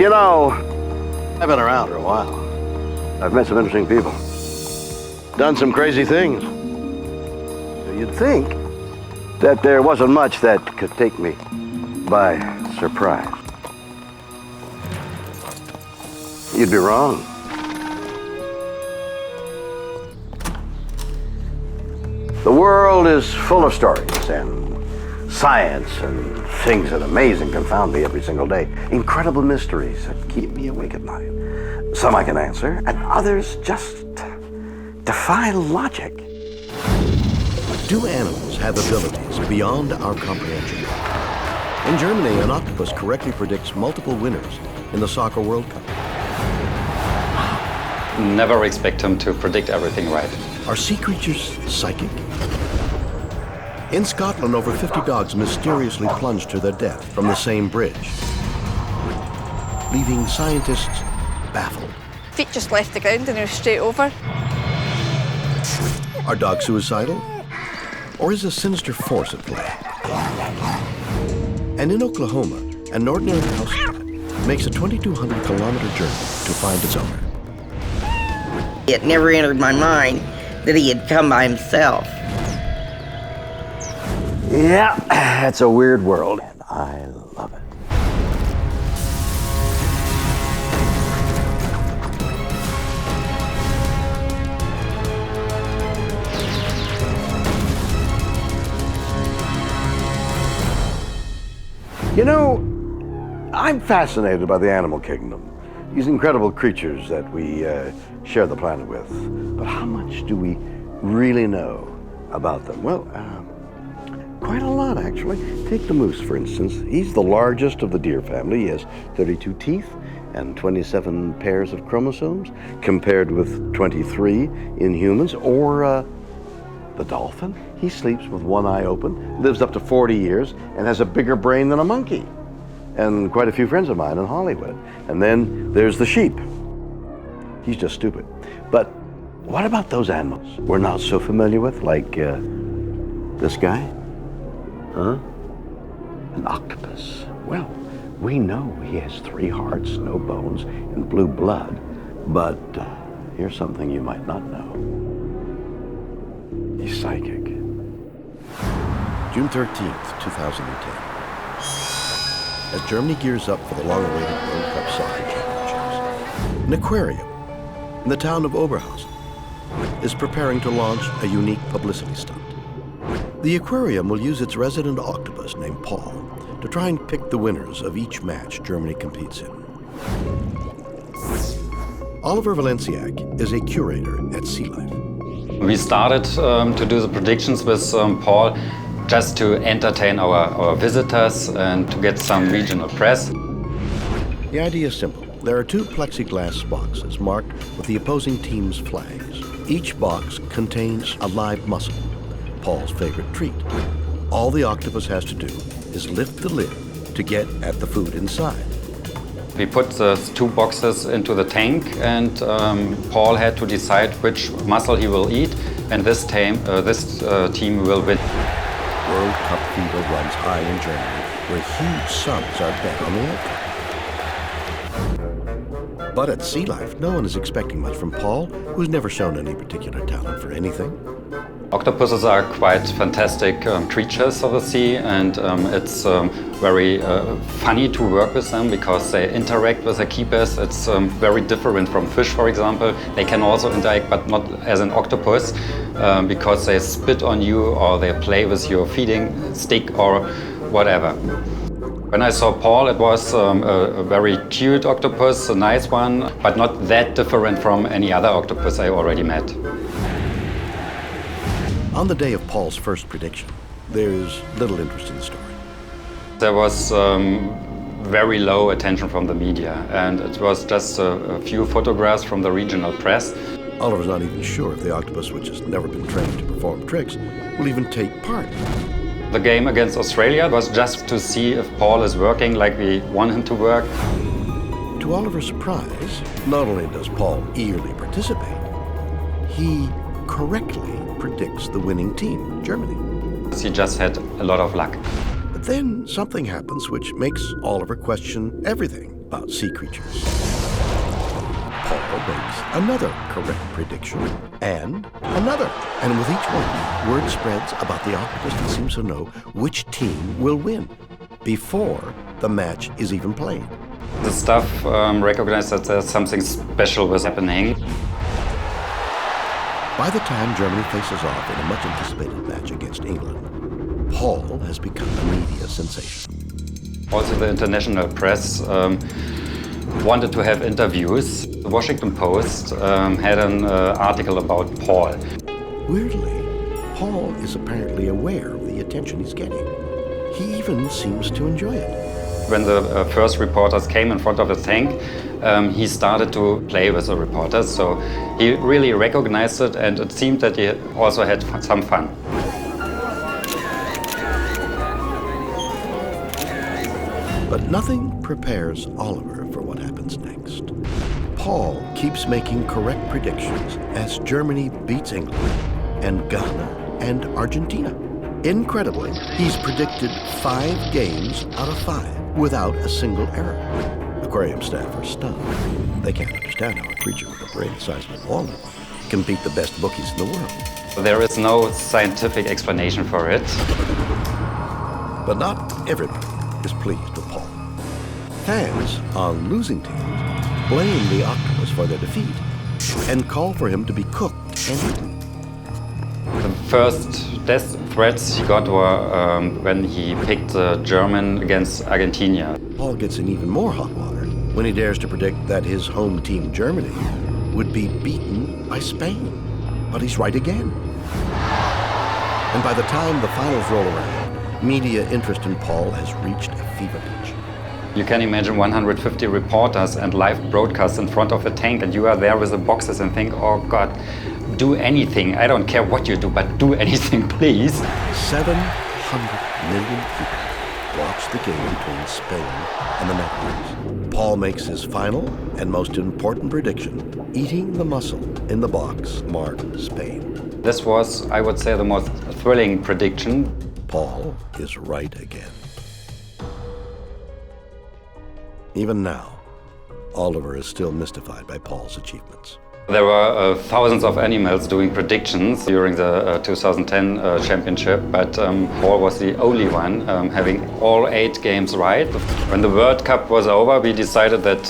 You know, I've been around for a while. I've met some interesting people. Done some crazy things. You'd think that there wasn't much that could take me by surprise. You'd be wrong. The world is full of stories and science and things that amaze and confound me every single day. Incredible mysteries that keep me awake at night. Some I can answer, and others just defy logic. Do animals have abilities beyond our comprehension? In Germany, an octopus correctly predicts multiple winners in the Soccer World Cup. Never expect him to predict everything right. Are sea creatures psychic? In Scotland, over 50 dogs mysteriously plunged to their death from the same bridge, leaving scientists baffled. Feet just left the ground and they were straight over. Are dogs suicidal? Or is a sinister force at play? And in Oklahoma, an ordinary house cat makes a 2,200-kilometer journey to find its owner. It never entered my mind that he had come by himself. Yeah, it's a weird world, and I love it. You know, I'm fascinated by the animal kingdom. These incredible creatures that we share the planet with. But how much do we really know about them? Well, quite a lot, actually. Take the moose, for instance. He's the largest of the deer family. He has 32 teeth and 27 pairs of chromosomes, compared with 23 in humans. Or the dolphin. He sleeps with one eye open, lives up to 40 years, and has a bigger brain than a monkey. And quite a few friends of mine in Hollywood. And then there's the sheep. He's just stupid. But what about those animals we're not so familiar with, like this guy? Huh? An octopus. Well, we know he has 3 hearts, no bones, and blue blood. But here's something you might not know. He's psychic. June 13th, 2010. As Germany gears up for the long-awaited World Cup Soccer Championships, an aquarium in the town of Oberhausen is preparing to launch a unique publicity stunt. The aquarium will use its resident octopus named Paul to try and pick the winners of each match Germany competes in. Oliver Valenciak is a curator at Sea Life. We started to do the predictions with Paul just to entertain our visitors and to get some regional press. The idea is simple. There are 2 plexiglass boxes marked with the opposing team's flags. Each box contains a live mussel, Paul's favorite treat. All the octopus has to do is lift the lid to get at the food inside. We put the 2 boxes into the tank, and Paul had to decide which mussel he will eat, and this team will win. World Cup fever runs high in Germany, where huge sums are bet on the outcome. But at Sea Life, no one is expecting much from Paul, who's never shown any particular talent for anything. Octopuses are quite fantastic creatures of the sea, and it's very funny to work with them because they interact with the keepers. It's very different from fish, for example. They can also interact, but not as an octopus, because they spit on you or they play with your feeding stick or whatever. When I saw Paul, it was a very cute octopus, a nice one, but not that different from any other octopus I already met. On the day of Paul's first prediction, there's little interest in the story. There was very low attention from the media, and it was just a few photographs from the regional press. Oliver's not even sure if the octopus, which has never been trained to perform tricks, will even take part. The game against Australia was just to see if Paul is working like we want him to work. To Oliver's surprise, not only does Paul eagerly participate, he correctly predicts the winning team, Germany. He just had a lot of luck. But then something happens which makes Oliver question everything. about sea creatures. Paul makes another correct prediction, and another. And with each one, word spreads about the octopus that seems to know which team will win before the match is even played. The staff recognized that there's something special was happening. By the time Germany faces off in a much anticipated match against England, Paul has become a media sensation. Also, the international press wanted to have interviews. The Washington Post had an article about Paul. Weirdly, Paul is apparently aware of the attention he's getting. He even seems to enjoy it. When the first reporters came in front of the tank, he started to play with the reporters, so he really recognized it, and it seemed that he also had some fun. But nothing prepares Oliver for what happens next. Paul keeps making correct predictions as Germany beats England and Ghana and Argentina. Incredibly, he's predicted 5 games out of 5 without a single error. Aquarium staff are stunned. They can't understand how a creature with a brain the size of a walnut can beat the best bookies in the world. There is no scientific explanation for it. But not everybody is pleased with Paul. Fans on losing teams blame the octopus for their defeat and call for him to be cooked and eaten. The first death threats he got were when he picked the German against Argentina. Paul gets in even more hot water when he dares to predict that his home team, Germany, would be beaten by Spain. But he's right again. And by the time the finals roll around, media interest in Paul has reached a fever pitch. You can imagine 150 reporters and live broadcasts in front of a tank, and you are there with the boxes and think, oh God, do anything. I don't care what you do, but do anything, please. 700 million people watch the game between Spain and the Netherlands. Paul makes his final and most important prediction, eating the mussel in the box marked Spain. This was, I would say, the most thrilling prediction. Paul is right again. Even now, Oliver is still mystified by Paul's achievements. There were thousands of animals doing predictions during the 2010 championship, but Paul was the only one having all 8 games right. When the World Cup was over, we decided that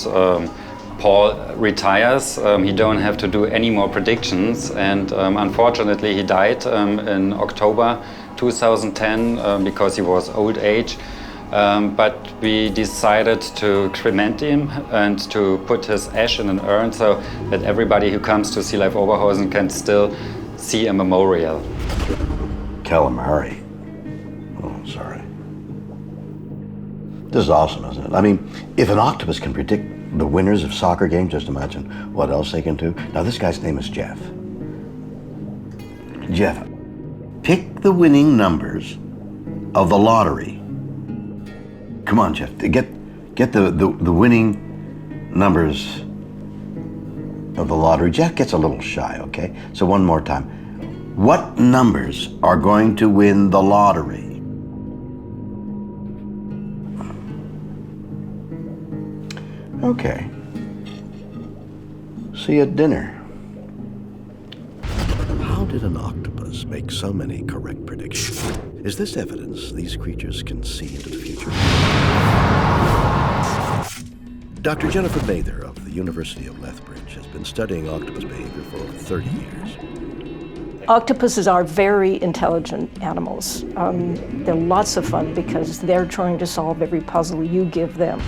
Paul retires. He don't have to do any more predictions, and unfortunately he died in October 2010 because he was old age. But we decided to cremate him and to put his ash in an urn so that everybody who comes to Sea Life Oberhausen can still see a memorial. Calamari. Oh, sorry. This is awesome, isn't it? I mean, if an octopus can predict the winners of soccer games, just imagine what else they can do. Now, this guy's name is Jeff. Jeff, pick the winning numbers of the lottery. Come on, Jeff, get the winning numbers of the lottery. Jeff gets a little shy, okay? So one more time. What numbers are going to win the lottery? Okay. See you at dinner. How did an octopus make so many correct predictions? Is this evidence these creatures can see into the future? Dr. Jennifer Mather of the University of Lethbridge has been studying octopus behavior for over 30 years. Octopuses are very intelligent animals. They're lots of fun because they're trying to solve every puzzle you give them.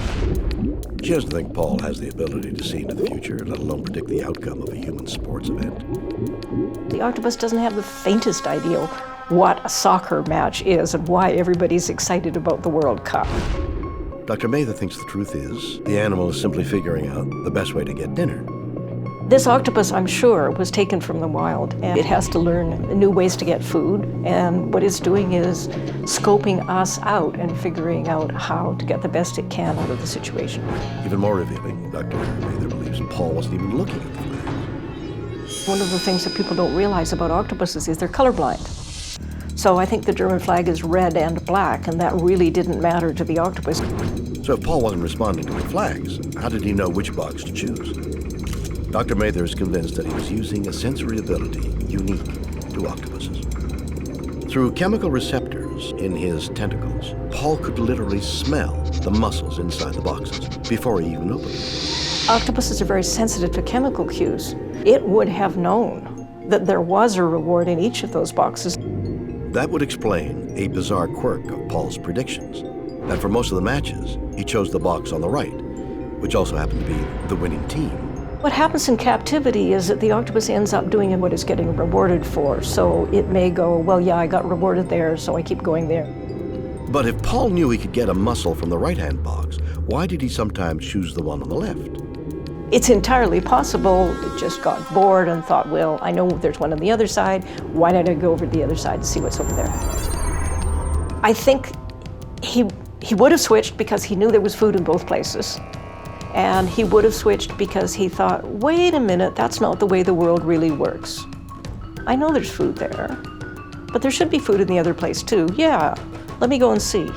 She doesn't think Paul has the ability to see into the future, let alone predict the outcome of a human sports event. The octopus doesn't have the faintest idea what a soccer match is and why everybody's excited about the World Cup. Dr. Mather thinks the truth is the animal is simply figuring out the best way to get dinner. This octopus, I'm sure, was taken from the wild, and it has to learn new ways to get food, and what it's doing is scoping us out and figuring out how to get the best it can out of the situation. Even more revealing, Dr. Mather believes Paul wasn't even looking at the flag. One of the things that people don't realize about octopuses is they're colorblind. So I think the German flag is red and black, and that really didn't matter to the octopus. So if Paul wasn't responding to the flags, how did he know which box to choose? Dr. Mather is convinced that he was using a sensory ability unique to octopuses. Through chemical receptors in his tentacles, Paul could literally smell the mussels inside the boxes before he even opened them. Octopuses are very sensitive to chemical cues. It would have known that there was a reward in each of those boxes. That would explain a bizarre quirk of Paul's predictions, that for most of the matches, he chose the box on the right, which also happened to be the winning team. What happens in captivity is that the octopus ends up doing what it's getting rewarded for. So it may go, well, yeah, I got rewarded there, so I keep going there. But if Paul knew he could get a mussel from the right-hand box, why did he sometimes choose the one on the left? It's entirely possible it just got bored and thought, well, I know there's one on the other side. Why don't I go over to the other side and see what's over there? I think he would have switched because he knew there was food in both places. And he would have switched because he thought, wait a minute, that's not the way the world really works. I know there's food there, but there should be food in the other place too. Yeah, let me go and see.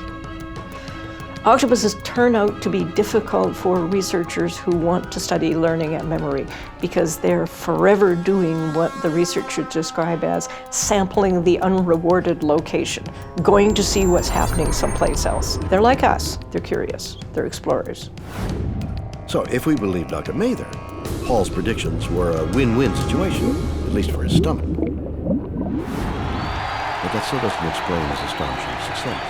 Octopuses turn out to be difficult for researchers who want to study learning and memory because they're forever doing what the researchers describe as sampling the unrewarded location, going to see what's happening someplace else. They're like us, they're curious, they're explorers. So if we believe Dr. Mather, Paul's predictions were a win-win situation, at least for his stomach. But that still doesn't explain his astonishing success.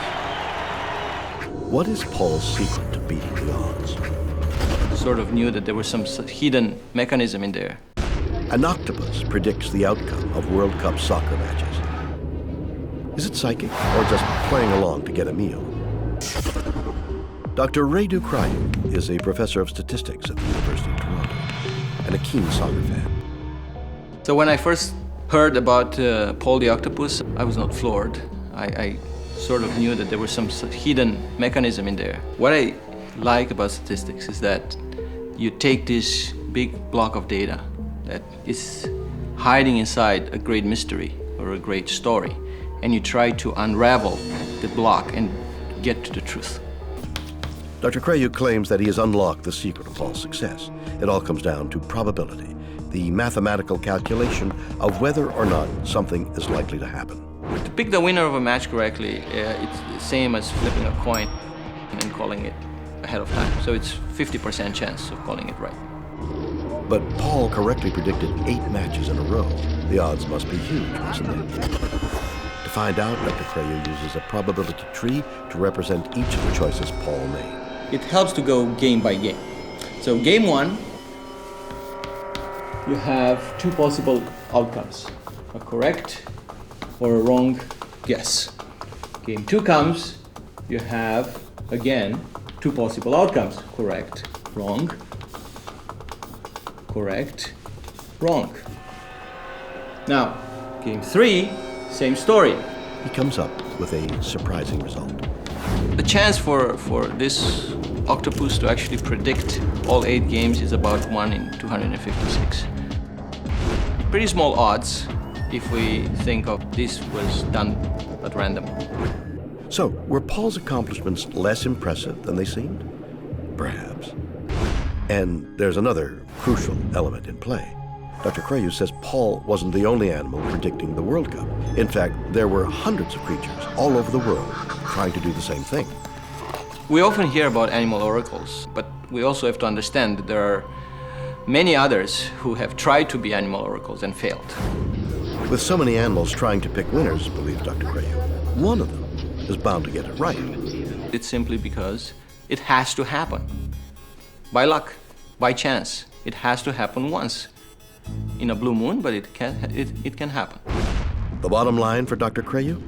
What is Paul's secret to beating the odds? Sort of knew that there was some hidden mechanism in there. An octopus predicts the outcome of World Cup soccer matches. Is it psychic or just playing along to get a meal? Dr. Ray Ducryer is a professor of statistics at the University of Toronto and a keen soccer fan. So when I first heard about Paul the Octopus, I was not floored. I sort of knew that there was some hidden mechanism in there. What I like about statistics is that you take this big block of data that is hiding inside a great mystery or a great story, and you try to unravel the block and get to the truth. Dr. Crayu claims that he has unlocked the secret of Paul's success. It all comes down to probability, the mathematical calculation of whether or not something is likely to happen. To pick the winner of a match correctly, it's the same as flipping a coin and calling it ahead of time. So it's 50% chance of calling it right. But Paul correctly predicted 8 matches in a row. The odds must be huge, mustn't they? To find out, Dr. Crayu uses a probability tree to represent each of the choices Paul made. It helps to go game by game. So game 1, you have 2 possible outcomes, a correct or a wrong guess. Game 2 comes, you have, again, 2 possible outcomes, correct, wrong, correct, wrong. Now, game 3, same story. He comes up with a surprising result. The chance for this octopus to actually predict all 8 games is about 1 in 256. Pretty small odds if we think of this was done at random. So, were Paul's accomplishments less impressive than they seemed? Perhaps. And there's another crucial element in play. Dr. Crayu says Paul wasn't the only animal predicting the World Cup. In fact, there were hundreds of creatures all over the world trying to do the same thing. We often hear about animal oracles, but we also have to understand that there are many others who have tried to be animal oracles and failed. With so many animals trying to pick winners, believes Dr. Crayu, one of them is bound to get it right. It's simply because it has to happen. By luck, by chance, it has to happen once. In a blue moon, but it can happen. The bottom line for Dr. Crayu?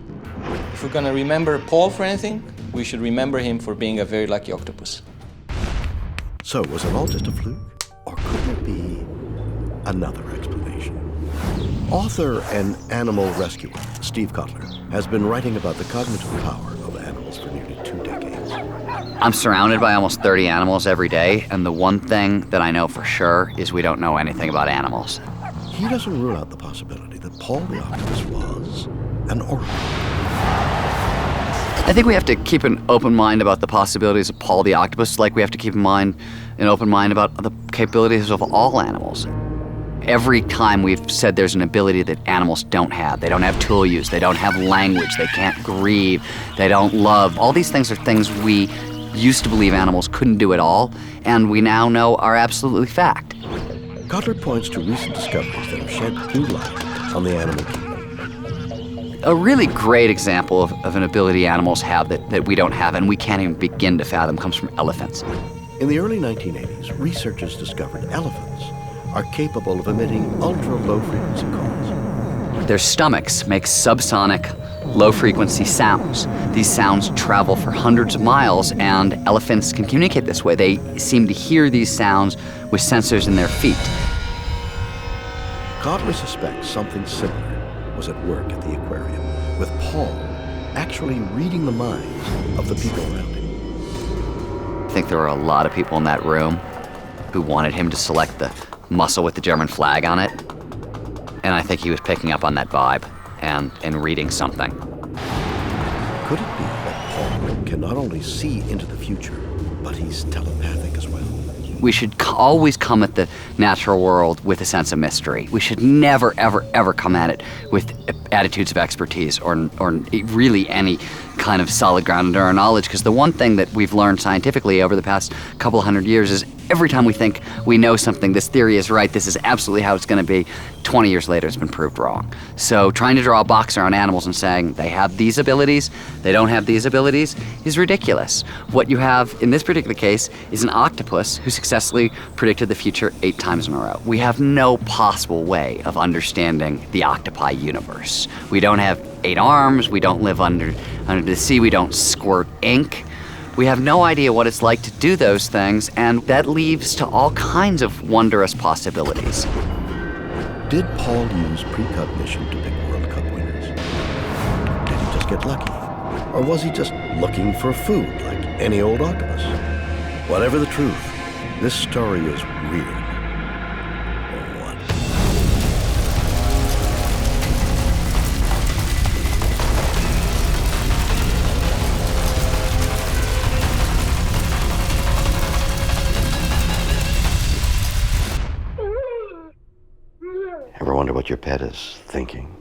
If we're gonna remember Paul for anything, we should remember him for being a very lucky octopus. So, was it all just a fluke? Or could there be another explanation? Author and animal rescuer Steve Kotler has been writing about the cognitive power of animals for nearly 2 decades. I'm surrounded by almost 30 animals every day, and the one thing that I know for sure is we don't know anything about animals. He doesn't rule out the possibility that Paul the Octopus was an oracle. I think we have to keep an open mind about the possibilities of Paul the Octopus, like we have to keep an open mind about the capabilities of all animals. Every time we've said there's an ability that animals don't have. They don't have tool use, they don't have language, they can't grieve, they don't love. All these things are things we used to believe animals couldn't do at all, and we now know are absolutely fact. Kotler points to recent discoveries that have shed new light on the animal kingdom. A really great example of an ability animals have that we don't have and we can't even begin to fathom comes from elephants. In the early 1980s, researchers discovered elephants are capable of emitting ultra-low frequency calls. Their stomachs make subsonic, low-frequency sounds. These sounds travel for hundreds of miles, and elephants can communicate this way. They seem to hear these sounds with sensors in their feet. Kotler suspects something similar was at work at the aquarium, with Paul actually reading the minds of the people around him. I think there were a lot of people in that room who wanted him to select the mussel with the German flag on it, and I think he was picking up on that vibe and reading something. Could it be that Paul can not only see into the future, but he's telepathic as well? We should always come at the natural world with a sense of mystery. We should never, ever, ever come at it with attitudes of expertise or really any kind of solid ground in our knowledge, because the one thing that we've learned scientifically over the past couple hundred years is every time we think we know something, this theory is right, this is absolutely how it's going to be, 20 years later it's been proved wrong. So trying to draw a box around animals and saying they have these abilities, they don't have these abilities, is ridiculous. What you have in this particular case is an octopus who successfully predicted the future 8 times in a row. We have no possible way of understanding the octopi universe. We don't have 8 arms, we don't live under the sea, we don't squirt ink. We have no idea what it's like to do those things, and that leaves to all kinds of wondrous possibilities. Did Paul use precognition to pick World Cup winners? Did he just get lucky? Or was he just looking for food like any old octopus? Whatever the truth, this story is weird. Or what? Ever wonder what your pet is thinking?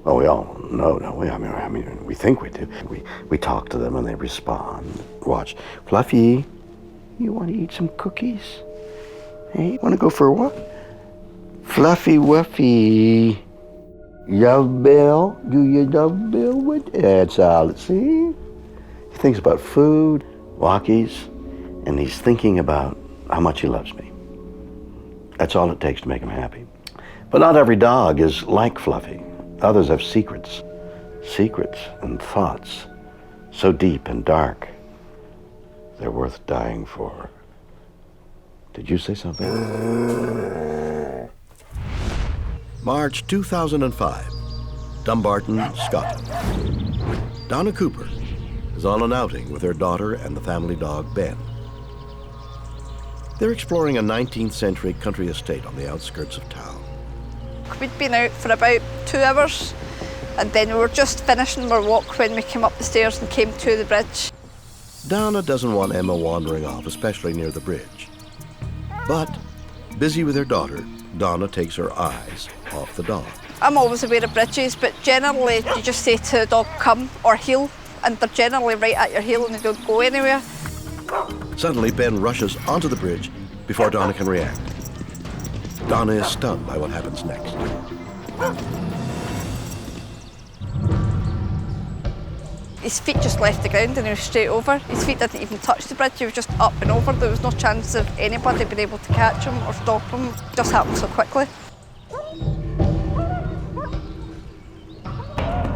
Well, we all know, don't we? I mean, we think we do. We talk to them and they respond. Watch. Fluffy, you want to eat some cookies? Hey, want to go for a walk? Fluffy Wuffy. Love Bill? Do you love Bill? What? That's all. See? He thinks about food, walkies, and he's thinking about how much he loves me. That's all it takes to make him happy. But not every dog is like Fluffy. Others have secrets and thoughts so deep and dark, they're worth dying for. Did you say something? March 2005, Dumbarton, Scotland. Donna Cooper is on an outing with her daughter and the family dog, Ben. They're exploring a 19th century country estate on the outskirts of town. We'd been out for about 2 hours, and then we were just finishing our walk when we came up the stairs and came to the bridge. Donna doesn't want Emma wandering off, especially near the bridge. But, busy with her daughter, Donna takes her eyes off the dog. I'm always aware of bridges, but generally you just say to the dog, come or heel, and they're generally right at your heel and they don't go anywhere. Suddenly, Ben rushes onto the bridge before Donna can react. Donna is stunned by what happens next. His feet just left the ground and he was straight over. His feet didn't even touch the bridge, he was just up and over. There was no chance of anybody being able to catch him or stop him. It just happened so quickly.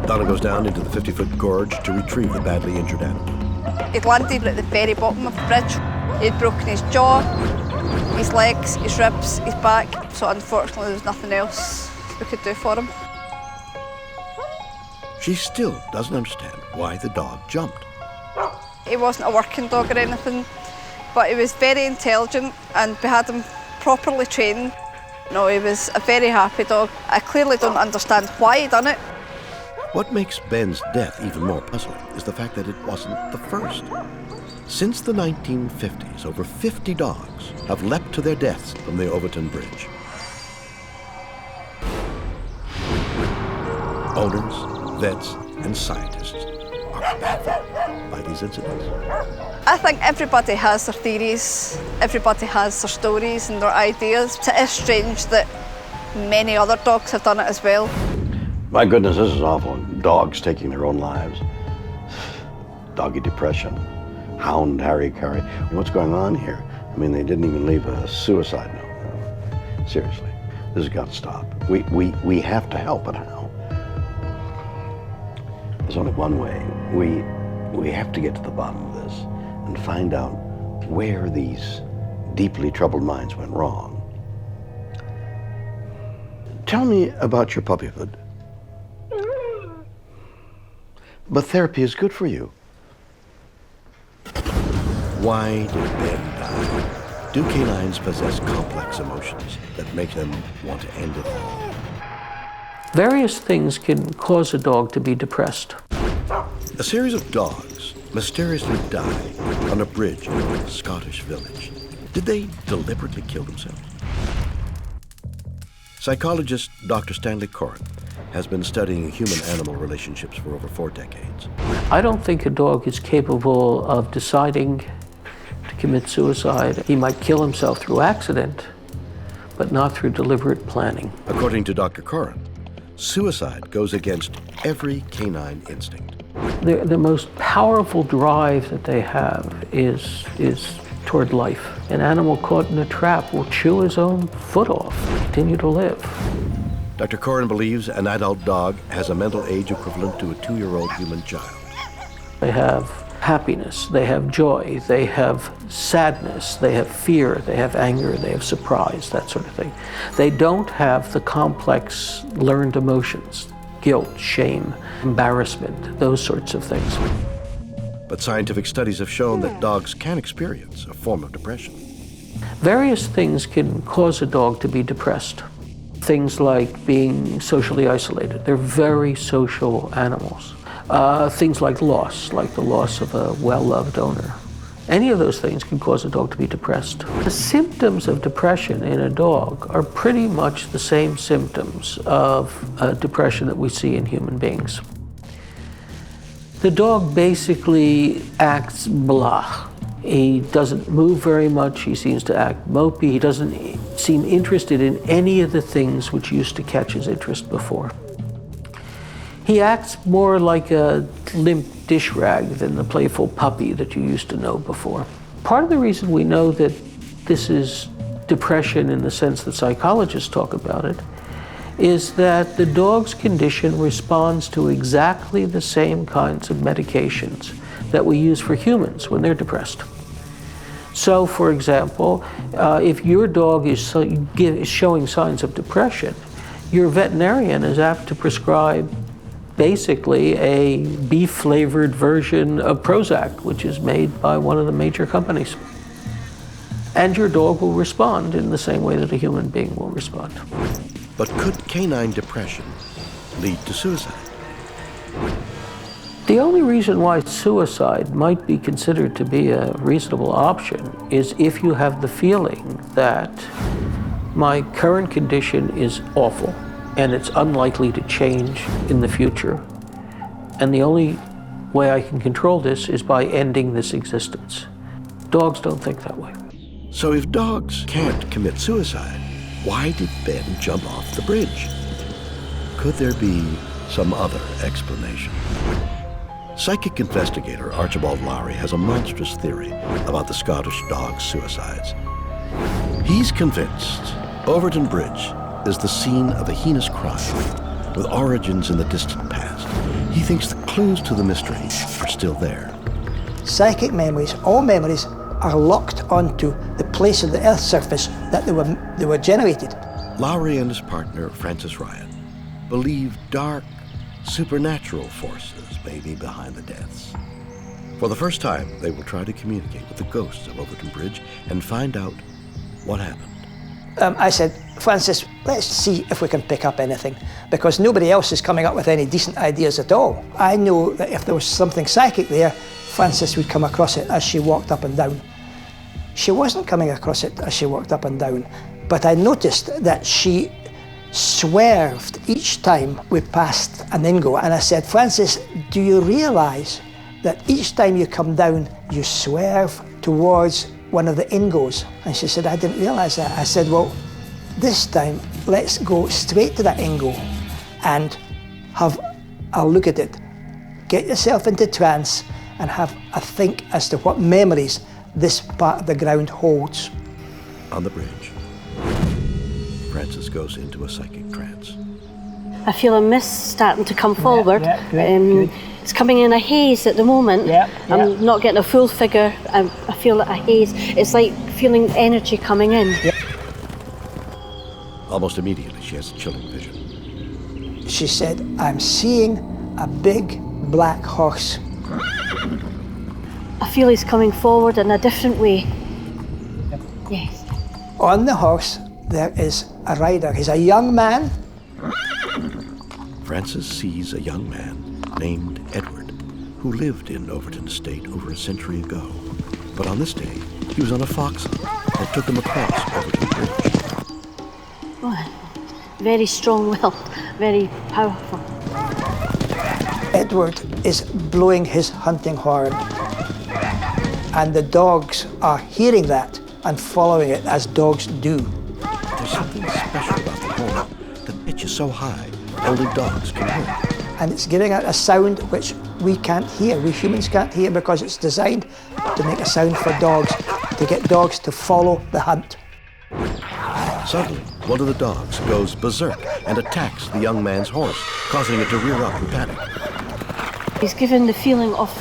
Donna goes down into the 50-foot gorge to retrieve the badly injured animal. He'd landed at the very bottom of the bridge. He'd broken his jaw, his legs, his ribs, his back. So unfortunately there was nothing else we could do for him. She still doesn't understand why the dog jumped. He wasn't a working dog or anything, but he was very intelligent and we had him properly trained. No, he was a very happy dog. I clearly don't understand why he done it. What makes Ben's death even more puzzling is the fact that it wasn't the first. Since the 1950s, over 50 dogs have leapt to their deaths from the Overton Bridge. Owners, vets, and scientists are baffled by these incidents. I think everybody has their theories, everybody has their stories and their ideas. It is strange that many other dogs have done it as well. My goodness, this is awful. Dogs taking their own lives. Doggy depression. Hound harry-carry. What's going on here? I mean, they didn't even leave a suicide note. Seriously, this has got to stop. We have to help, but how? There's only one way. We have to get to the bottom of this and find out where these deeply troubled minds went wrong. Tell me about your puppyhood. But therapy is good for you. Why did Ben die? Do canines possess complex emotions that make them want to end it all? Various things can cause a dog to be depressed. A series of dogs mysteriously die on a bridge in a Scottish village. Did they deliberately kill themselves? Psychologist Dr. Stanley Coren has been studying human-animal relationships for over 4 decades. I don't think a dog is capable of deciding to commit suicide. He might kill himself through accident, but not through deliberate planning. According to Dr. Coren, suicide goes against every canine instinct. The most powerful drive that they have is toward life. An animal caught in a trap will chew his own foot off, continue to live. Dr. Coren believes an adult dog has a mental age equivalent to a 2-year-old human child. They have happiness, they have joy, they have sadness, they have fear, they have anger, they have surprise, that sort of thing. They don't have the complex learned emotions, guilt, shame, embarrassment, those sorts of things. But scientific studies have shown that dogs can experience a form of depression. Various things can cause a dog to be depressed. Things like being socially isolated. They're very social animals. Things like loss, like the loss of a well-loved owner. Any of those things can cause a dog to be depressed. The symptoms of depression in a dog are pretty much the same symptoms of depression that we see in human beings. The dog basically acts blah. He doesn't move very much, he seems to act mopey, he doesn't seem interested in any of the things which used to catch his interest before. He acts more like a limp dish rag than the playful puppy that you used to know before. Part of the reason we know that this is depression in the sense that psychologists talk about it is that the dog's condition responds to exactly the same kinds of medications that we use for humans when they're depressed. So, for example, if your dog is showing signs of depression, your veterinarian is apt to prescribe basically a beef-flavored version of Prozac, which is made by one of the major companies. And your dog will respond in the same way that a human being will respond. But could canine depression lead to suicide? The only reason why suicide might be considered to be a reasonable option is if you have the feeling that my current condition is awful and it's unlikely to change in the future. And the only way I can control this is by ending this existence. Dogs don't think that way. So if dogs can't commit suicide, why did Ben jump off the bridge? Could there be some other explanation? Psychic investigator Archibald Lowry has a monstrous theory about the Scottish dog's suicides. He's convinced Overton Bridge is the scene of a heinous crime with origins in the distant past. He thinks the clues to the mystery are still there. Psychic memories, all memories, are locked onto the place of the Earth's surface that they were generated. Lowry and his partner, Francis Ryan, believe dark, supernatural forces may be behind the deaths. For the first time, they will try to communicate with the ghosts of Overton Bridge and find out what happened. I said, Francis, let's see if we can pick up anything, because nobody else is coming up with any decent ideas at all. I know that if there was something psychic there, Francis would come across it as she walked up and down. She wasn't coming across it as she walked up and down, but I noticed that she swerved each time we passed an Ingo, and I said, Francis, do you realise that each time you come down, you swerve towards one of the Ingos? And she said, I didn't realise that. I said, well, this time, let's go straight to that Ingo and have a look at it. Get yourself into trance and have a think as to what memories this part of the ground holds. On the bridge, Francis goes into a psychic trance. I feel a mist starting to come forward. Yeah, good. It's coming in a haze at the moment. I'm not getting a full figure. I feel a haze. It's like feeling energy coming in. Almost immediately, she has a chilling vision. She said, I'm seeing a big black horse. I feel he's coming forward in a different way. Yes. On the horse, there is a rider. He's a young man. Francis sees a young man named Edward, who lived in Overton Estate over a century ago. But on this day, he was on a fox hunt that took him across Overton Bridge. Oh, very strong will, very powerful. Edward is blowing his hunting horn, and the dogs are hearing that and following it as dogs do. There's something special about the horn. The pitch is so high, only dogs can hear it. And it's giving out a sound which we can't hear, we humans can't hear, because it's designed to make a sound for dogs, to get dogs to follow the hunt. Suddenly, one of the dogs goes berserk and attacks the young man's horse, causing it to rear up in panic. He's given the feeling of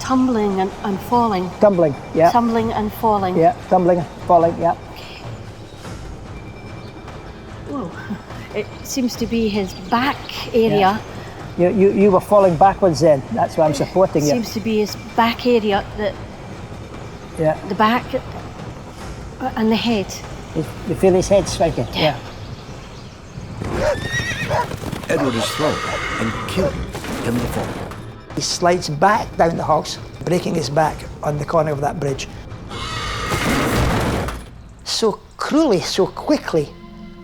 tumbling and falling. Tumbling, yeah. Tumbling and falling. Yeah, tumbling, falling, yeah. Whoa. It seems to be his back area. Yeah. You were falling backwards then. That's why I'm supporting you. Seems to be his back area, the back and the head. You feel his head striking? Yeah. Edward is thrown and killed in the fall. He slides back down the horse, breaking his back on the corner of that bridge. So cruelly, so quickly,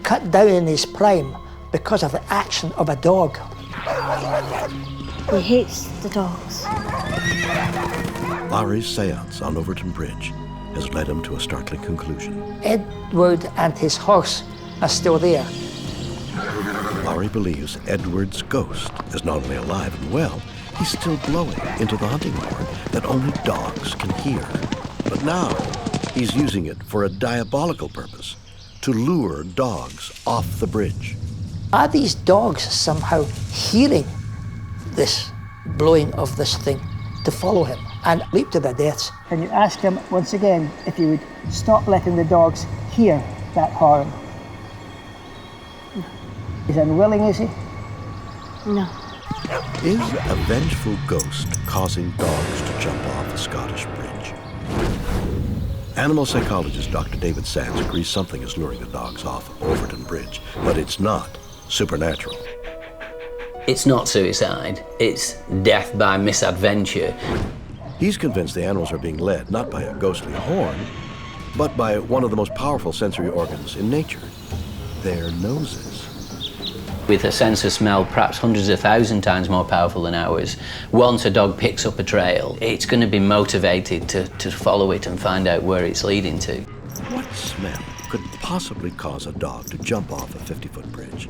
cut down in his prime because of the action of a dog. He hates the dogs. Lowry's seance on Overton Bridge has led him to a startling conclusion. Edward and his horse are still there. Lowry believes Edward's ghost is not only alive and well, he's still blowing into the hunting horn that only dogs can hear. But now, he's using it for a diabolical purpose, to lure dogs off the bridge. Are these dogs somehow hearing this blowing of this thing to follow him and leap to their deaths? Can you ask him once again if he would stop letting the dogs hear that horn? He's unwilling, is he? No. Is a vengeful ghost causing dogs to jump off the Scottish bridge? Animal psychologist Dr. David Sands agrees something is luring the dogs off Overton Bridge, but it's not supernatural. It's not suicide, it's death by misadventure. He's convinced the animals are being led not by a ghostly horn, but by one of the most powerful sensory organs in nature, their noses. With a sense of smell perhaps hundreds of thousand times more powerful than ours, once a dog picks up a trail, it's going to be motivated to follow it and find out where it's leading to. What smell could possibly cause a dog to jump off a 50-foot bridge?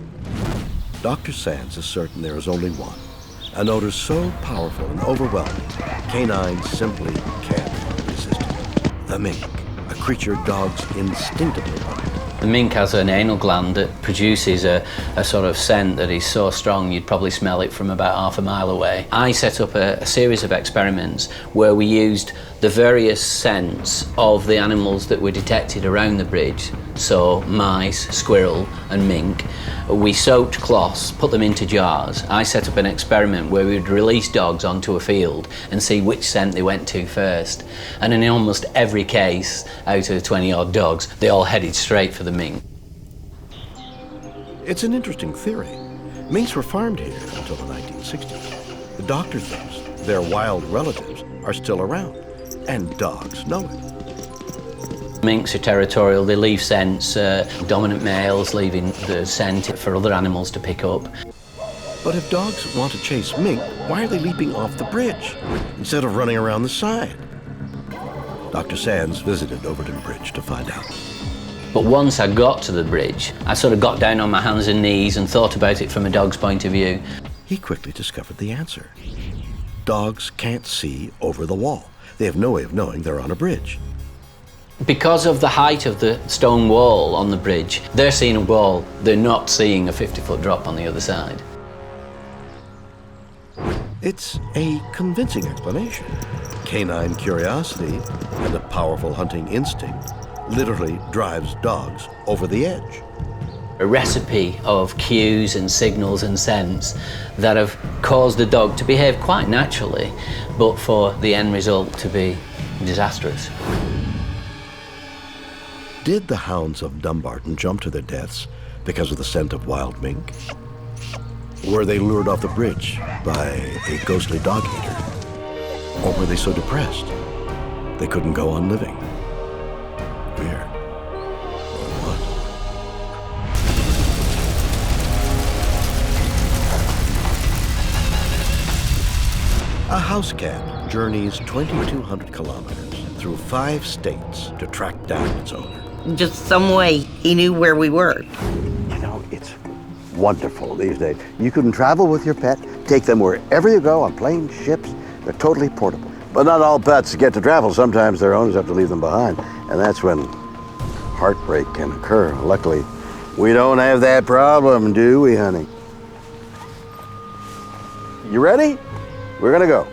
Dr. Sands is certain there is only one, an odor so powerful and overwhelming, Canine simply can't resist it. The mink, a creature dogs instinctively want. The mink has an anal gland that produces a sort of scent that is so strong you'd probably smell it from about half a mile away. I set up a series of experiments where we used the various scents of the animals that were detected around the bridge so mice, squirrel and mink. We soaked cloths, put them into jars. I set up an experiment where we would release dogs onto a field and see which scent they went to first. And in almost every case, out of 20 odd dogs, they all headed straight for the mink. It's an interesting theory. Minks were farmed here until the 1960s. The doctor thinks their wild relatives are still around, and dogs know it. Minks are territorial, they leave scents, dominant males leaving the scent for other animals to pick up. But if dogs want to chase mink, why are they leaping off the bridge instead of running around the side? Dr. Sands visited Overton Bridge to find out. But once I got to the bridge, I sort of got down on my hands and knees and thought about it from a dog's point of view. He quickly discovered the answer. Dogs can't see over the wall. They have no way of knowing they're on a bridge. Because of the height of the stone wall on the bridge, they're seeing a wall, they're not seeing a 50-foot drop on the other side. It's a convincing explanation. Canine curiosity and a powerful hunting instinct literally drives dogs over the edge. A recipe of cues and signals and scents that have caused the dog to behave quite naturally, but for the end result to be disastrous. Did the hounds of Dumbarton jump to their deaths because of the scent of wild mink? Were they lured off the bridge by a ghostly dog eater? Or were they so depressed they couldn't go on living? Weird. Or what? A house cat journeys 2,200 kilometers through 5 states to track down its owner. Just some way he knew where we were. You know, it's wonderful these days. You can travel with your pet, take them wherever you go on planes, ships. They're totally portable. But not all pets get to travel. Sometimes their owners have to leave them behind. And that's when heartbreak can occur. Luckily, we don't have that problem, do we, honey? You ready? We're gonna go.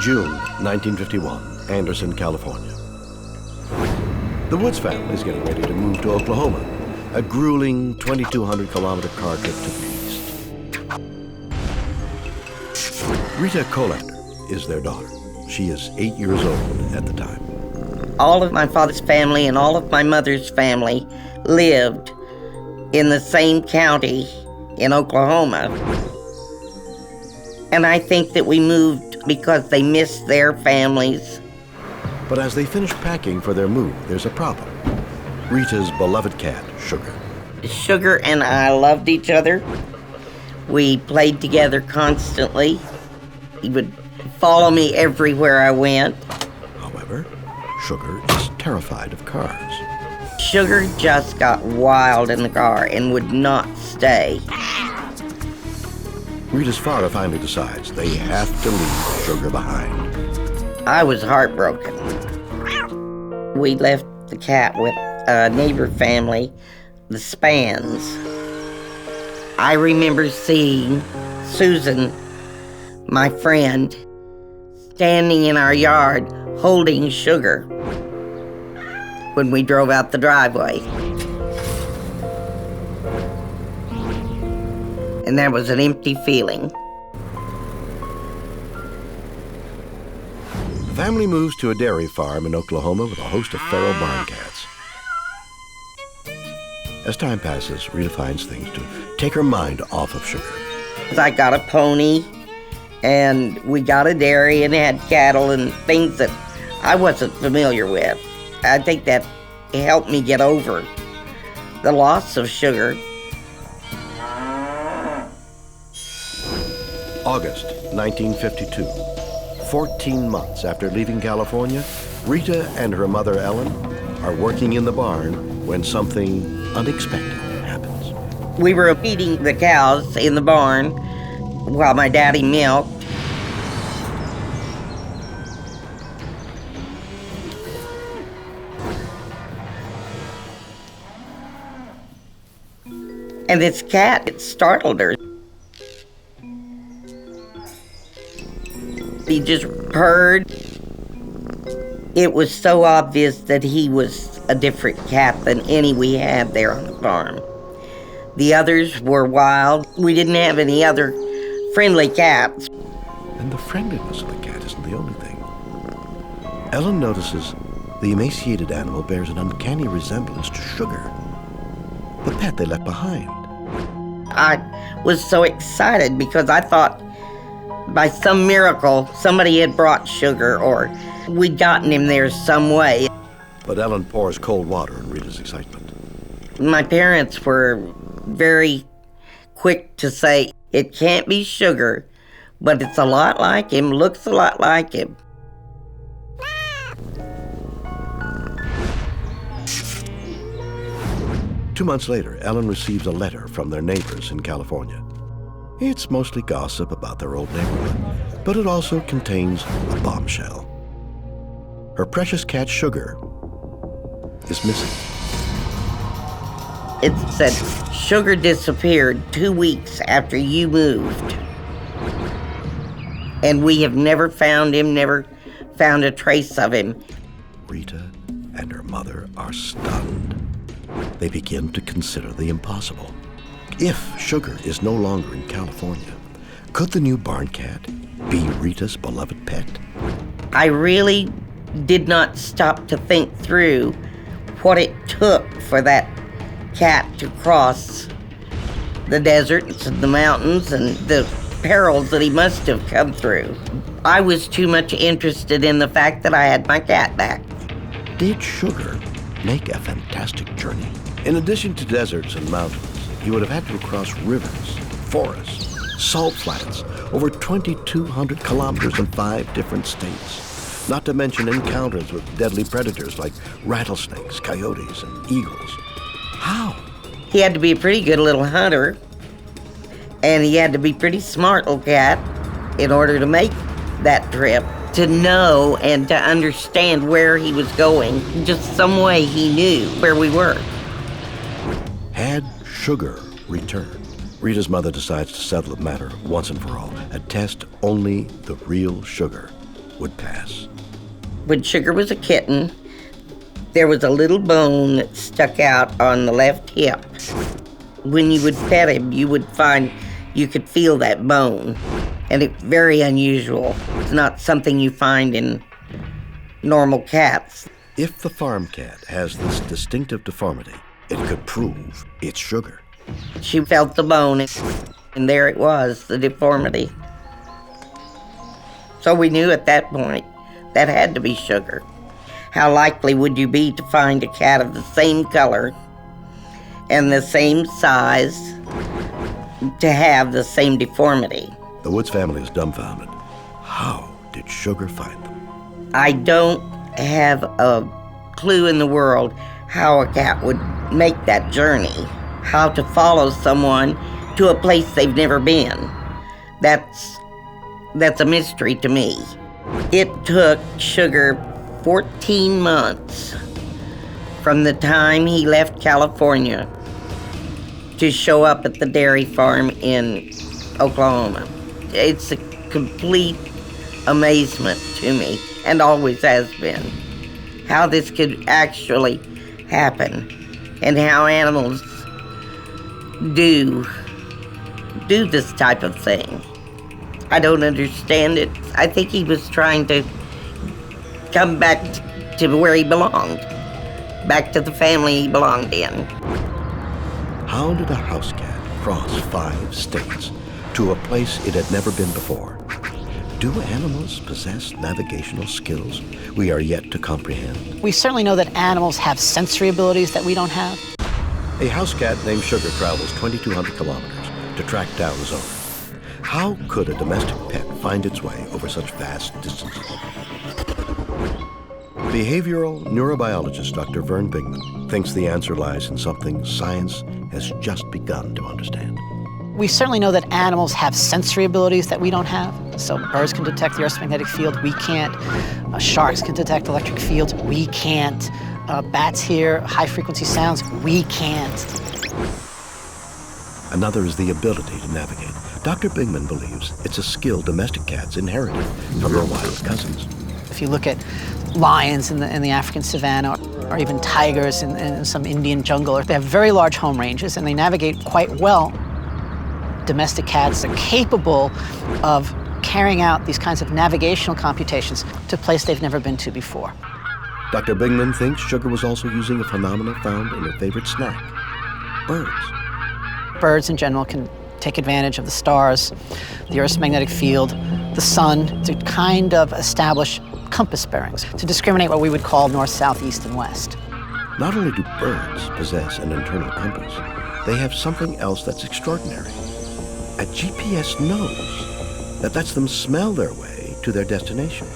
June 1951, Anderson, California. The Woods family is getting ready to move to Oklahoma, a grueling 2,200 kilometer car trip to the east. Rita Colander is their daughter. She is 8 years old at the time. All of my father's family and all of my mother's family lived in the same county in Oklahoma. And I think that we moved because they missed their families. But as they finish packing for their move, there's a problem. Rita's beloved cat, Sugar. Sugar and I loved each other. We played together constantly. He would follow me everywhere I went. However, Sugar is terrified of cars. Sugar just got wild in the car and would not stay. Rita's father finally decides they have to leave Sugar behind. I was heartbroken. We left the cat with a neighbor family, the Spans. I remember seeing Susan, my friend, standing in our yard holding Sugar when we drove out the driveway. And there was an empty feeling. The family moves to a dairy farm in Oklahoma with a host of feral barn cats. As time passes, Rita finds things to take her mind off of Sugar. I got a pony, and we got a dairy and had cattle and things that I wasn't familiar with. I think that helped me get over the loss of Sugar. August 1952. 14 months after leaving California, Rita and her mother Ellen are working in the barn when something unexpected happens. We were feeding the cows in the barn while my daddy milked. And this cat, it startled her. He just purred. It was so obvious that he was a different cat than any we had there on the farm. The others were wild. We didn't have any other friendly cats. And the friendliness of the cat isn't the only thing. Ellen notices the emaciated animal bears an uncanny resemblance to Sugar, the pet they left behind. I was so excited because I thought by some miracle somebody had brought Sugar or we'd gotten him there some way. But Ellen pours cold water on Rita's excitement. My parents were very quick to say, it can't be Sugar, but it's a lot like him, looks a lot like him. Two months later, Ellen receives a letter from their neighbors in California. It's mostly gossip about their old neighborhood, but it also contains a bombshell. Her precious cat, Sugar, is missing. It said, Sugar disappeared 2 weeks after you moved. And we have never found him, never found a trace of him. Rita and her mother are stunned. They begin to consider the impossible. If Sugar is no longer in California, could the new barn cat be Rita's beloved pet? I really did not stop to think through what it took for that cat to cross the deserts and the mountains and the perils that he must have come through. I was too much interested in the fact that I had my cat back. Did Sugar make a fantastic journey? In addition to deserts and mountains, he would have had to cross rivers, forests, salt flats, over 2,200 kilometers in 5 different states. Not to mention encounters with deadly predators like rattlesnakes, coyotes, and eagles. How? He had to be a pretty good little hunter, and he had to be pretty smart little cat in order to make that trip, to know and to understand where he was going. Just some way he knew where we were. Had Sugar returned, Rita's mother decides to settle the matter once and for all. A test only the real Sugar would pass. When Sugar was a kitten, there was a little bone that stuck out on the left hip. When you would pet him, you would find you could feel that bone. And it's very unusual. It's not something you find in normal cats. If the farm cat has this distinctive deformity, it could prove it's Sugar. She felt the bone, and there it was, the deformity. So we knew at that point that had to be Sugar. How likely would you be to find a cat of the same color and the same size to have the same deformity? The Woods family is dumbfounded. How did Sugar find them? I don't have a clue in the world how a cat would make that journey, how to follow someone to a place they've never been. That's a mystery to me. It took Sugar 14 months from the time he left California to show up at the dairy farm in Oklahoma. It's a complete amazement to me, and always has been, how this could actually happen and how animals do this type of thing. I don't understand it. I think he was trying to come back to where he belonged, back to the family he belonged in. How did a house cat cross 5 states to a place it had never been before? Do animals possess navigational skills we are yet to comprehend? We certainly know that animals have sensory abilities that we don't have. A house cat named Sugar travels 2,200 kilometers to track down his owner. How could a domestic pet find its way over such vast distances? Behavioral neurobiologist Dr. Vern Bingman thinks the answer lies in something science has just begun to understand. We certainly know that animals have sensory abilities that we don't have. So birds can detect the Earth's magnetic field, we can't. Sharks can detect electric fields, we can't. Bats hear high-frequency sounds, we can't. Another is the ability to navigate. Dr. Bingman believes it's a skill domestic cats inherited from their wild cousins. If you look at lions in the African savanna, or even tigers in some Indian jungle, they have very large home ranges and they navigate quite well. Domestic cats are capable of carrying out these kinds of navigational computations to a place they've never been to before. Dr. Bingman thinks Sugar was also using a phenomenon found in her favorite snack, birds. Birds in general can take advantage of the stars, the Earth's magnetic field, the sun, to kind of establish compass bearings, to discriminate what we would call north, south, east, and west. Not only do birds possess an internal compass, they have something else that's extraordinary. A GPS knows that lets them smell their way to their destination.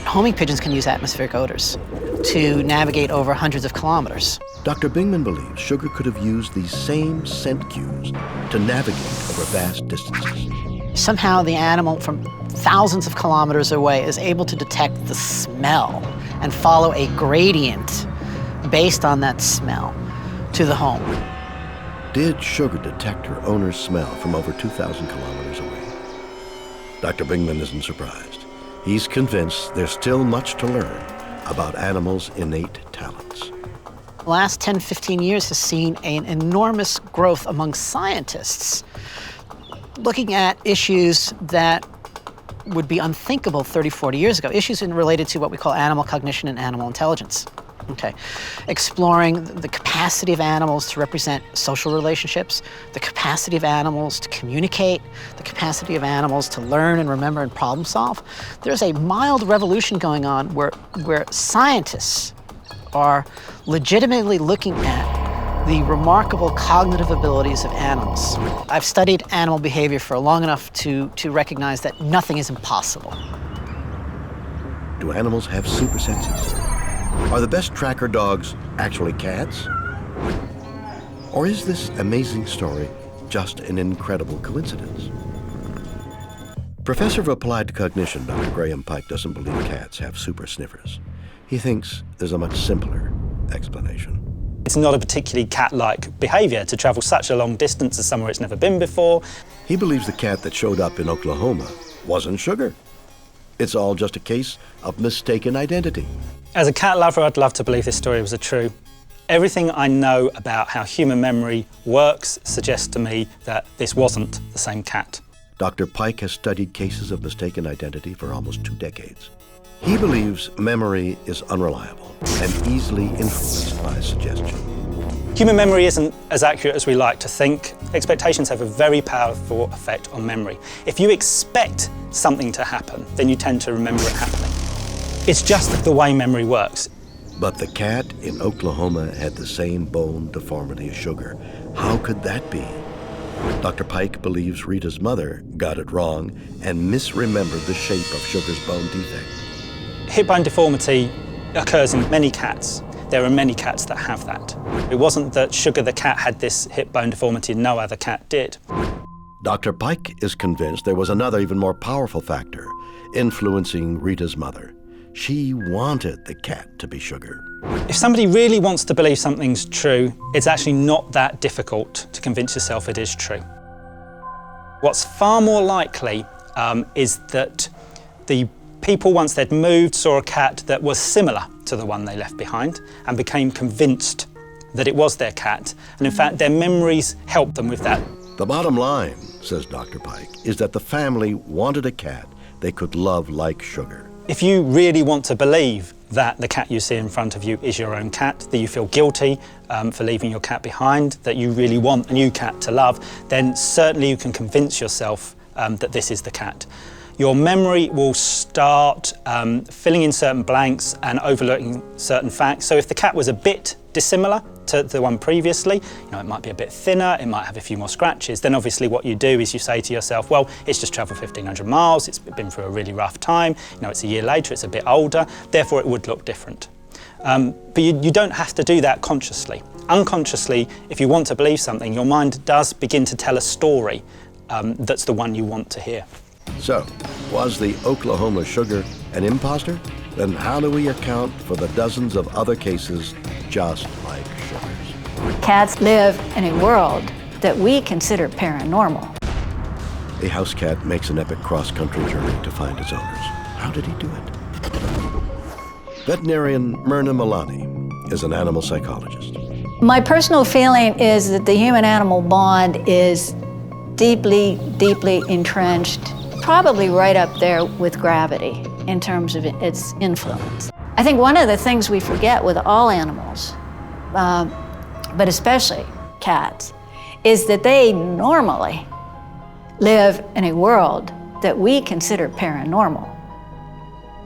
Homing pigeons can use atmospheric odors to navigate over hundreds of kilometers. Dr. Bingman believes Sugar could have used these same scent cues to navigate over vast distances. Somehow the animal from thousands of kilometers away is able to detect the smell and follow a gradient based on that smell to the home. Did Sugar detect her owner's smell from over 2,000 kilometers away? Dr. Bingman isn't surprised. He's convinced there's still much to learn about animals' innate talents. The last 10, 15 years has seen an enormous growth among scientists looking at issues that would be unthinkable 30, 40 years ago, issues related to what we call animal cognition and animal intelligence. Okay, exploring the capacity of animals to represent social relationships, the capacity of animals to communicate, the capacity of animals to learn and remember and problem solve. There's a mild revolution going on where scientists are legitimately looking at the remarkable cognitive abilities of animals. I've studied animal behavior for long enough to recognize that nothing is impossible. Do animals have super senses? Are the best tracker dogs actually cats? Or is this amazing story just an incredible coincidence? Professor of Applied Cognition, Dr. Graham Pike, doesn't believe cats have super sniffers. He thinks there's a much simpler explanation. It's not a particularly cat-like behaviour to travel such a long distance to somewhere it's never been before. He believes the cat that showed up in Oklahoma wasn't Sugar. It's all just a case of mistaken identity. As a cat lover, I'd love to believe this story was true. Everything I know about how human memory works suggests to me that this wasn't the same cat. Dr. Pike has studied cases of mistaken identity for almost 2 decades. He believes memory is unreliable and easily influenced by suggestion. Human memory isn't as accurate as we like to think. Expectations have a very powerful effect on memory. If you expect something to happen, then you tend to remember it happening. It's just the way memory works. But the cat in Oklahoma had the same bone deformity as Sugar. How could that be? Dr. Pike believes Rita's mother got it wrong and misremembered the shape of Sugar's bone defect. Hip bone deformity occurs in many cats. There are many cats that have that. It wasn't that Sugar the cat had this hip bone deformity and no other cat did. Dr. Pike is convinced there was another even more powerful factor influencing Rita's mother. She wanted the cat to be Sugar. If somebody really wants to believe something's true, it's actually not that difficult to convince yourself it is true. What's far more likely is that the people, once they'd moved, saw a cat that was similar to the one they left behind and became convinced that it was their cat. And in fact, their memories helped them with that. The bottom line, says Dr. Pike, is that the family wanted a cat they could love like Sugar. If you really want to believe that the cat you see in front of you is your own cat, that you feel guilty for leaving your cat behind, that you really want a new cat to love, then certainly you can convince yourself that this is the cat. Your memory will start filling in certain blanks and overlooking certain facts. So if the cat was a bit dissimilar to the one previously, it might be a bit thinner, it might have a few more scratches, then obviously what you do is you say to yourself, well, it's just travelled 1,500 miles, it's been through a really rough time, it's a year later, it's a bit older, therefore it would look different. But you don't have to do that consciously. Unconsciously, if you want to believe something, your mind does begin to tell a story that's the one you want to hear. So, was the Oklahoma Sugar an imposter? Then how do we account for the dozens of other cases just like Sugar's? Cats live in a world that we consider paranormal. A house cat makes an epic cross-country journey to find its owners. How did he do it? Veterinarian Myrna Milani is an animal psychologist. My personal feeling is that the human-animal bond is deeply, deeply entrenched, probably right up there with gravity in terms of its influence. I think one of the things we forget with all animals, but especially cats, is that they normally live in a world that we consider paranormal.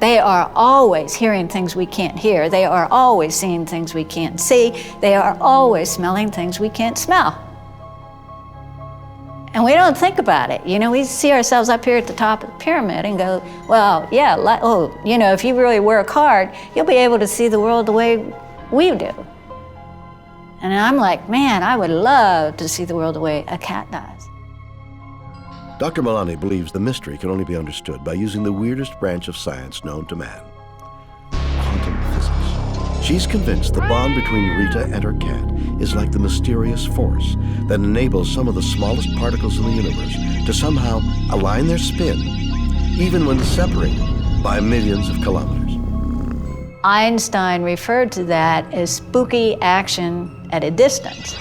They are always hearing things we can't hear. They are always seeing things we can't see. They are always smelling things we can't smell. And we don't think about it. You know, we see ourselves up here at the top of the pyramid and go, well, yeah, if you really work hard, you'll be able to see the world the way we do. And I'm like, man, I would love to see the world the way a cat does. Dr. Milani believes the mystery can only be understood by using the weirdest branch of science known to man, quantum physics. She's convinced the bond between Rita and her cat is like the mysterious force that enables some of the smallest particles in the universe to somehow align their spin, even when separated by millions of kilometers. Einstein referred to that as spooky action at a distance,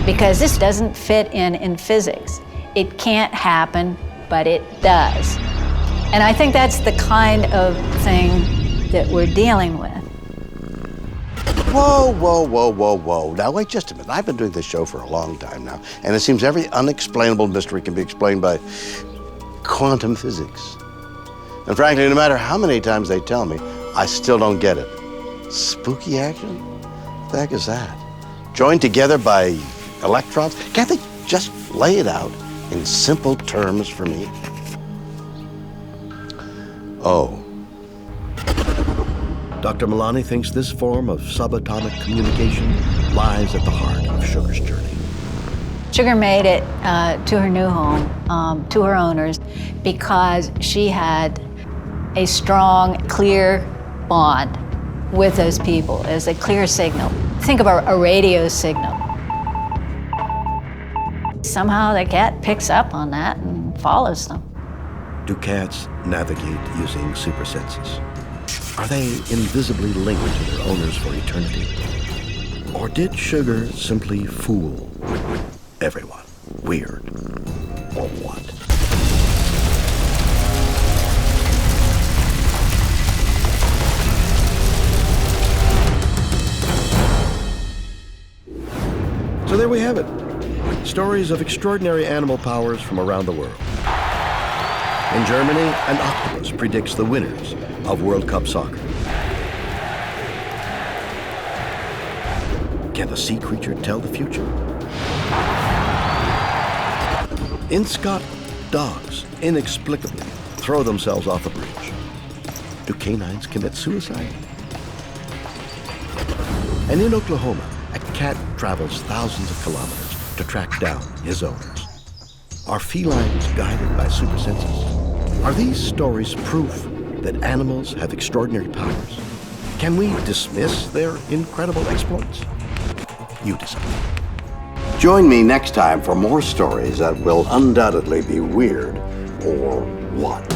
because this doesn't fit in physics. It can't happen, but it does. And I think that's the kind of thing that we're dealing with. Whoa, whoa, whoa, whoa, whoa. Now, wait just a minute. I've been doing this show for a long time now, and it seems every unexplainable mystery can be explained by quantum physics. And frankly, no matter how many times they tell me, I still don't get it. Spooky action? What the heck is that? Joined together by electrons? Can't they just lay it out in simple terms for me? Oh. Dr. Milani thinks this form of subatomic communication lies at the heart of Sugar's journey. Sugar made it to her new home, to her owners, because she had a strong, clear bond with those people as a clear signal. Think of a radio signal. Somehow the cat picks up on that and follows them. Do cats navigate using super senses? Are they invisibly linked to their owners for eternity? Or did Sugar simply fool everyone? Weird or what? So there we have it. Stories of extraordinary animal powers from around the world. In Germany, an octopus predicts the winners of World Cup soccer. Can a sea creature tell the future? In Scotland, dogs inexplicably throw themselves off a bridge. Do canines commit suicide? And in Oklahoma, a cat travels thousands of kilometers to track down his owners. Are felines guided by super senses? Are these stories proof that animals have extraordinary powers? Can we dismiss their incredible exploits? You decide. Join me next time for more stories that will undoubtedly be weird or what.